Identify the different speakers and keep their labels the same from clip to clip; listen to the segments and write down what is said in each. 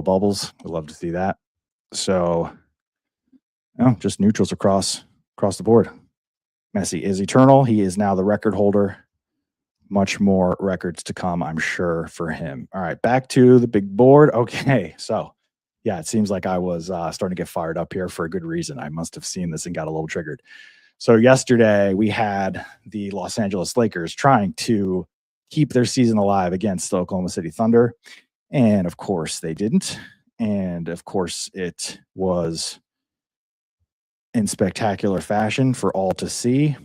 Speaker 1: bubbles. We'd love to see that. So, just neutrals across the board. Messi is eternal. He is now the record holder. Much more records to come, I'm sure, for him. All right, back to the big board. Okay, so yeah, it seems like I was starting to get fired up here for a good reason. I must have seen this and got a little triggered. So yesterday we had the Los Angeles Lakers trying to keep their season alive against the Oklahoma City Thunder. And of course they didn't. And of course it was in spectacular fashion for all to see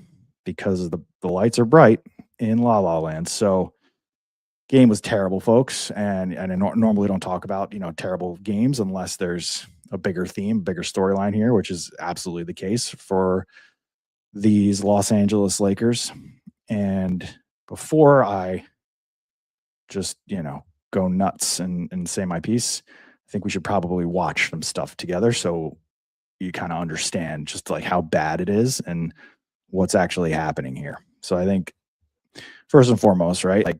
Speaker 1: because the lights are bright in La La Land. So game was terrible, folks. And I normally don't talk about, terrible games unless there's a bigger theme, bigger storyline here, which is absolutely the case for these Los Angeles Lakers. And before I just, go nuts and say my piece, I think we should probably watch some stuff together so you kind of understand just like how bad it is and what's actually happening here. So I think first and foremost, right, like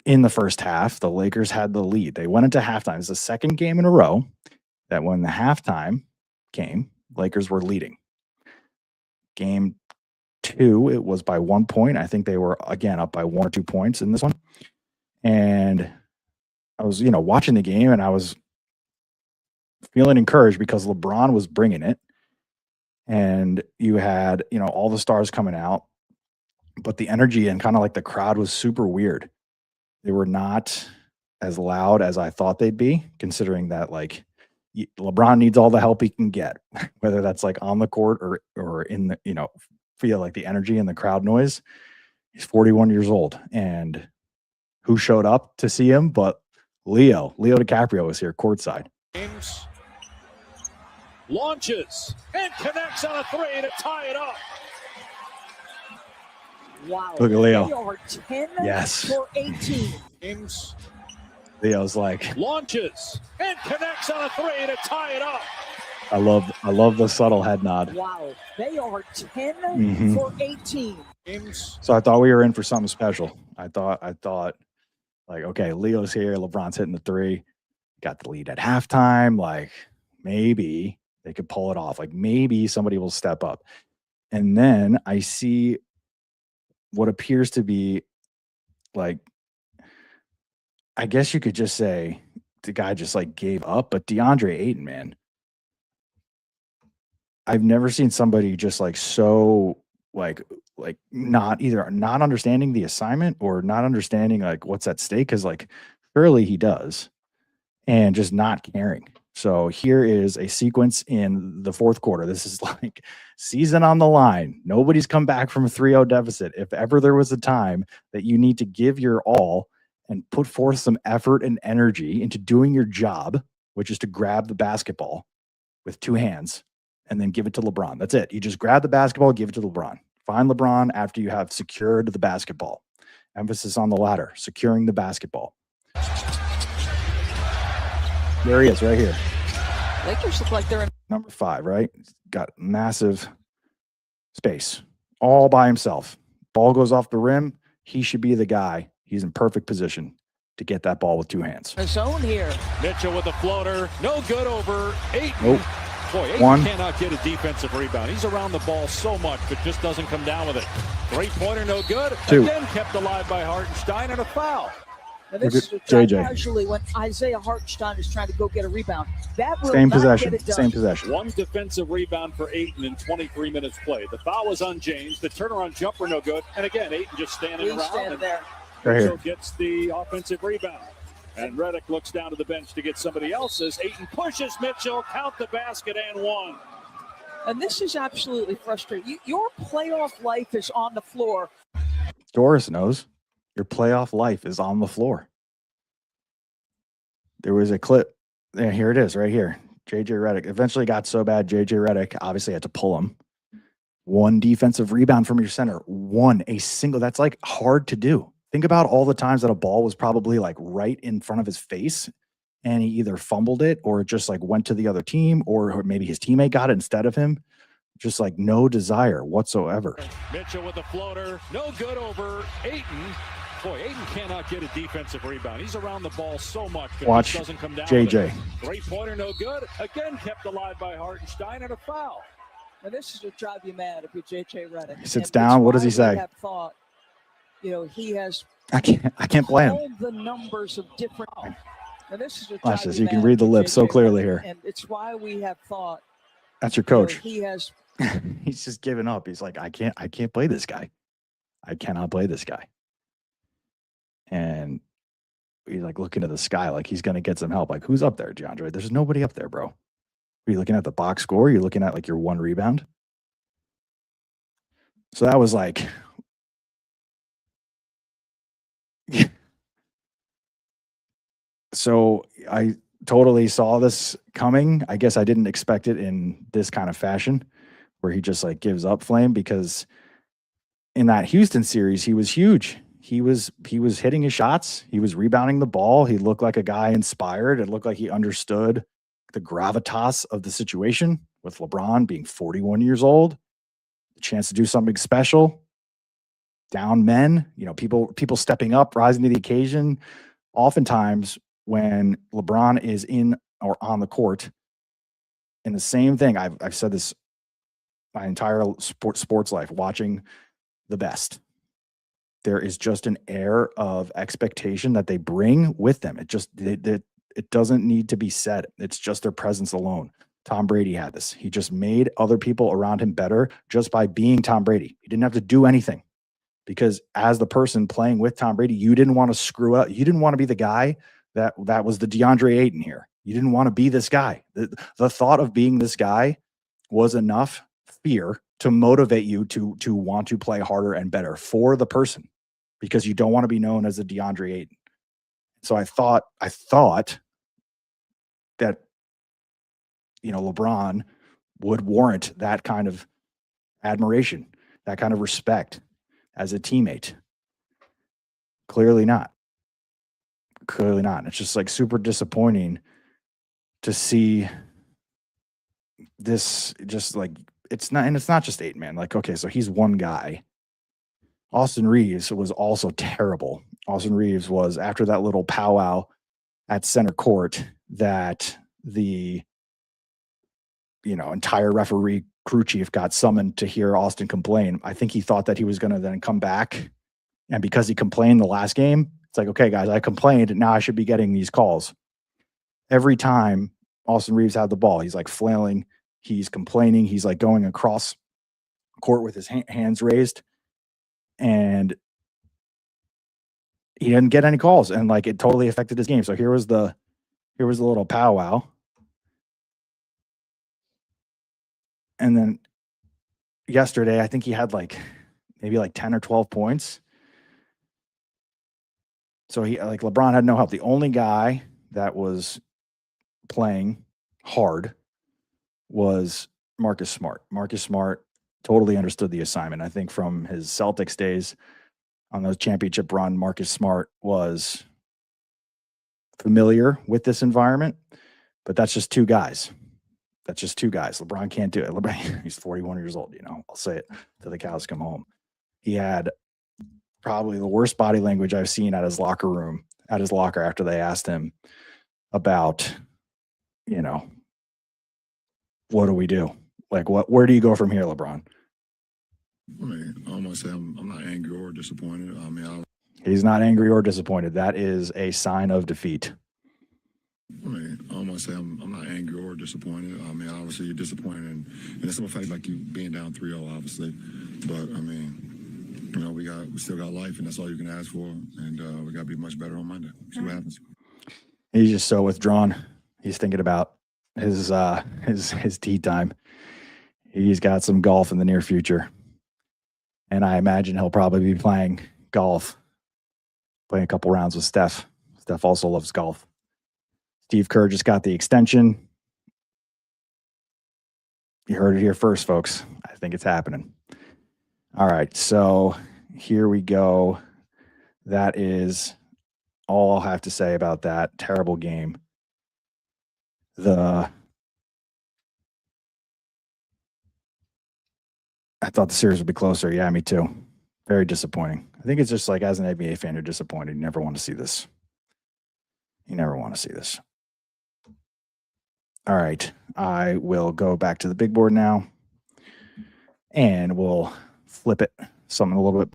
Speaker 1: in the first half, the Lakers had the lead. They went into halftime. It's the second game in a row that when the halftime came, Lakers were leading. Game 2, it was by 1 point. I think they were, again, up by 1 or 2 points in this one. And I was, watching the game and I was feeling encouraged because LeBron was bringing it. And you had, all the stars coming out. But the energy and kind of like the crowd was super weird. They were not as loud as I thought they'd be, considering that like LeBron needs all the help he can get, whether that's like on the court or in the, feel like the energy and the crowd noise. He's 41 years old. And who showed up to see him but Leo DiCaprio was here courtside.
Speaker 2: James launches and connects on a 3 to tie it up.
Speaker 3: Wow.
Speaker 1: Look at Leo.
Speaker 3: They are 10
Speaker 1: yes.
Speaker 3: for 18.
Speaker 2: James
Speaker 1: Leo's like
Speaker 2: launches and connects on a 3 to tie it up.
Speaker 1: I love the subtle head nod.
Speaker 3: Wow. They are 10 for 18.
Speaker 2: James.
Speaker 1: So I thought we were in for something special. I thought like, okay, Leo's here, LeBron's hitting the 3, got the lead at halftime. Like maybe they could pull it off. Like maybe somebody will step up. And then I see what appears to be like, I guess you could just say the guy just like gave up, but DeAndre Ayton, man, I've never seen somebody just like so like not understanding the assignment or not understanding like what's at stake. Cause like surely he does and just not caring. So here is a sequence in the fourth quarter. This is like season on the line. Nobody's come back from a 3-0 deficit. If ever there was a time that you need to give your all and put forth some effort and energy into doing your job, which is to grab the basketball with 2 hands and then give it to LeBron. That's it. You just grab the basketball, give it to LeBron. Find LeBron after you have secured the basketball. Emphasis on the latter, securing the basketball. There he is, right here.
Speaker 3: Lakers look like they're in
Speaker 1: number 5, right? Got massive space all by himself. Ball goes off the rim. He should be the guy. He's in perfect position to get that ball with 2 hands.
Speaker 3: a zone here.
Speaker 2: Mitchell with a floater. No good over Ayton.
Speaker 1: Nope.
Speaker 2: Boy, Ayton cannot get a defensive rebound. He's around the ball so much, but just doesn't come down with it. 3-pointer, no good.
Speaker 1: 2.
Speaker 2: Again kept alive by Hartenstein and a foul.
Speaker 3: Now this is casually when Isaiah Hartenstein is trying to go get a rebound. That will
Speaker 1: Same
Speaker 3: not
Speaker 1: possession.
Speaker 3: Get it done.
Speaker 1: Same possession.
Speaker 2: 1 defensive rebound for Ayton in 23 minutes played. The foul was on James. The turnaround jumper no good. And again, Ayton just standing
Speaker 3: He's
Speaker 2: around.
Speaker 3: standing there.
Speaker 1: Right
Speaker 2: Mitchell
Speaker 1: here.
Speaker 2: gets the offensive rebound. And Redick looks down to the bench to get somebody else's. Ayton pushes Mitchell, count the basket, and 1.
Speaker 3: And this is absolutely frustrating. Your playoff life is on the floor.
Speaker 1: Doris knows your playoff life is on the floor. There was a clip. Yeah, here it is right here. JJ Redick eventually got so bad. JJ Redick obviously had to pull him. 1 defensive rebound from your center. 1, a single. That's like hard to do. Think about all the times that a ball was probably like right in front of his face and he either fumbled it or it just like went to the other team or maybe his teammate got it instead of him. Just like no desire whatsoever.
Speaker 2: Mitchell with a floater. No good over Ayton. Boy, Ayton cannot get a defensive rebound. He's around the ball so much, but
Speaker 1: Watch
Speaker 2: he doesn't come down
Speaker 1: JJ.
Speaker 2: with it. Three-pointer, no good. Again, kept alive by Hartenstein and a foul.
Speaker 3: And this is what drive you mad if you're JJ Redick.
Speaker 1: He sits down. What does he say?
Speaker 3: Have thought, he has.
Speaker 1: I can't play him.
Speaker 3: All the numbers of different. And this is what
Speaker 1: Watch this.
Speaker 3: you
Speaker 1: You can read the lips so clearly here.
Speaker 3: And it's why we have thought.
Speaker 1: That's your coach.
Speaker 3: He has.
Speaker 1: He's just giving up. He's like, I can't play this guy. I cannot play this guy. And he's like looking to the sky like he's going to get some help. Like, who's up there, DeAndre? There's nobody up there, bro. Are you looking at the box score? Are you looking at like your one rebound? So that was like, so I totally saw this coming. I guess I didn't expect it in this kind of fashion where he just like gives up Flame, because in that Houston series, he was huge. He was hitting his shots. He was rebounding the ball. He looked like a guy inspired. It looked like he understood the gravitas of the situation with LeBron being 41 years old, the chance to do something special, down men, people stepping up, rising to the occasion. Oftentimes when LeBron is in or on the court, and the same thing, I've said this my entire sports life, watching the best, there is just an air of expectation that they bring with them. It doesn't need to be said. It's just their presence alone. Tom Brady had this. He just made other people around him better just by being Tom Brady. He didn't have to do anything, because as the person playing with Tom Brady, you didn't want to screw up. You didn't want to be the guy that was the DeAndre Ayton here. You didn't want to be this guy. The thought of being this guy was enough fear to motivate you to want to play harder and better for the person, because you don't want to be known as a DeAndre Ayton. So I thought that, LeBron would warrant that kind of admiration, that kind of respect as a teammate. Clearly not. It's just like super disappointing to see this. Just like, it's not just Ayton, man. Like, okay, so he's one guy. Austin Reeves was also terrible. Austin Reeves was, after that little powwow at center court that the entire referee crew chief got summoned to hear Austin complain. I think he thought that he was going to then come back, and because he complained the last game, it's like, okay, guys, I complained, now I should be getting these calls. Every time Austin Reeves had the ball, he's like flailing, he's complaining, he's like going across court with his hands raised, and he didn't get any calls, and like it totally affected his game. So here was the little powwow. And then yesterday, I think he had maybe 10 or 12 points. So LeBron had no help. The only guy that was playing hard was Marcus Smart. Marcus Smart totally understood the assignment. I think from his Celtics days on those championship run, Marcus Smart was familiar with this environment, but that's just two guys. LeBron can't do it. LeBron, he's 41 years old, I'll say it till the cows come home. He had probably the worst body language I've seen at his locker after they asked him about, what do we do? Like, where do you go from here, LeBron?
Speaker 4: I mean, I almost say I'm not angry or disappointed.
Speaker 1: He's not angry or disappointed. That is a sign of defeat.
Speaker 4: I mean, I almost say I'm not angry or disappointed. I mean, obviously you're disappointed, and it's a fact like you being down 3-0, obviously. But I mean, we still got life, and that's all you can ask for. And we got to be much better on Monday. See what happens.
Speaker 1: He's just so withdrawn. He's thinking about his tea time. He's got some golf in the near future, and I imagine he'll probably be playing golf, playing a couple rounds with Steph. Steph also loves golf. Steve Kerr just got the extension. You heard it here first, folks. I think it's happening. All right, so here we go. That is all I'll have to say about that terrible game. I thought the series would be closer. Yeah, me too. Very disappointing. I think it's just like as an NBA fan, you're disappointed. You never want to see this. You never want to see this. All right. I will go back to the big board now and we'll flip it something a little bit